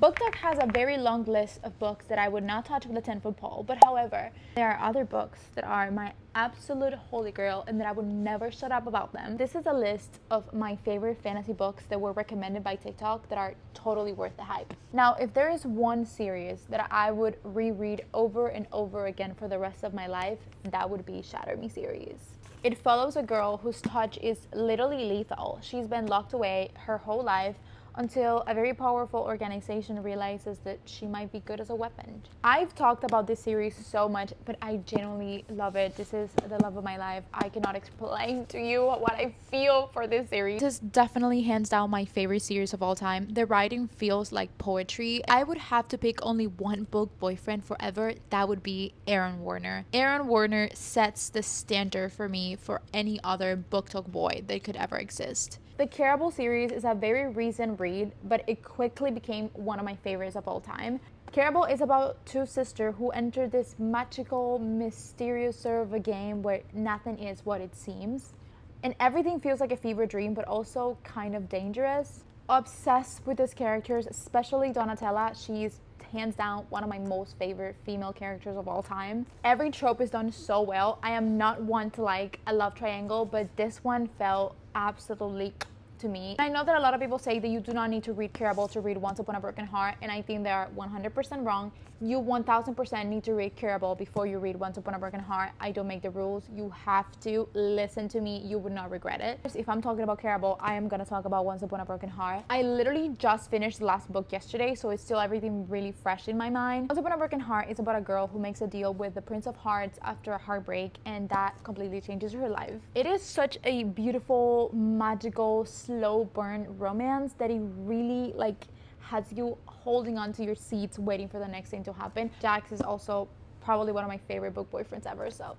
BookTok has a very long list of books that I would not touch with a 10-foot pole, but however, there are other books that are my absolute holy grail and that I would never shut up about them. This is a list of my favorite fantasy books that were recommended by TikTok that are totally worth the hype. Now, if there is one series that I would reread over and over again for the rest of my life, that would be Shatter Me series. It follows a girl whose touch is literally lethal. She's been locked away her whole life until a very powerful organization realizes that she might be good as a weapon. I've talked about this series so much, but I genuinely love it. This is the love of my life. I cannot explain to you what I feel for this series. This is definitely hands down my favorite series of all time. The writing feels like poetry. I would have to pick only one book boyfriend forever. That would be Aaron Warner. Aaron Warner sets the standard for me for any other BookTok boy that could ever exist. The Caribble series is a very recent read, but it quickly became one of my favorites of all time. Caribble is about two sisters who enter this magical, mysterious sort of a game where nothing is what it seems. And everything feels like a fever dream, but also kind of dangerous. Obsessed with these characters, especially Donatella. She's hands down one of my most favorite female characters of all time. Every trope is done so well. I am not one to like a love triangle, but this one felt absolutely to me. I know that a lot of people say that you do not need to read Caribble to read Once Upon a Broken Heart, and I think they are 100% wrong. You 1000% need to read Caribble before you read Once Upon a Broken Heart. I don't make the rules. You have to listen to me. You would not regret it. If I'm talking about Caribble, I am gonna talk about Once Upon a Broken Heart. I literally just finished the last book yesterday, so it's still everything really fresh in my mind. Once Upon a Broken Heart is about a girl who makes a deal with the Prince of Hearts after a heartbreak, and that completely changes her life. It is such a beautiful, magical, slow burn romance that it really has you holding on to your seats waiting for the next thing to happen. Jax is also probably one of my favorite book boyfriends ever, so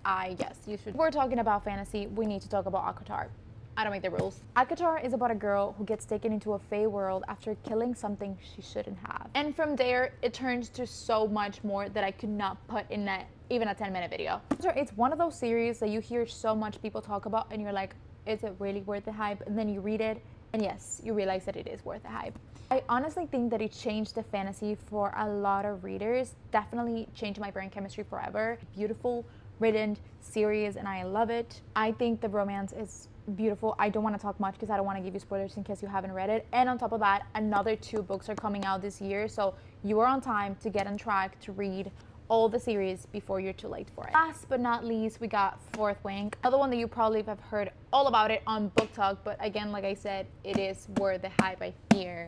yes, you should. If we're talking about fantasy, we need to talk about Acatar. I don't make the rules. Acatar is about a girl who gets taken into a fae world after killing something she shouldn't have. And from there, it turns to so much more that I could not put in even a 10-minute video. It's one of those series that you hear so much people talk about and you're like, is it really worth the hype? And then you read it, and yes, you realize that it is worth the hype. I honestly think that it changed the fantasy for a lot of readers. Definitely changed my brain chemistry forever. Beautiful, written series, and I love it. I think the romance is beautiful. I don't want to talk much because I don't want to give you spoilers in case you haven't read it. And on top of that, another 2 books are coming out this year, so you are on time to get on track to read all the series before you're too late for it. Last but not least, we got Fourth Wing, another one that you probably have heard all about it on BookTok, but again, like I said, it is worth the hype, I fear.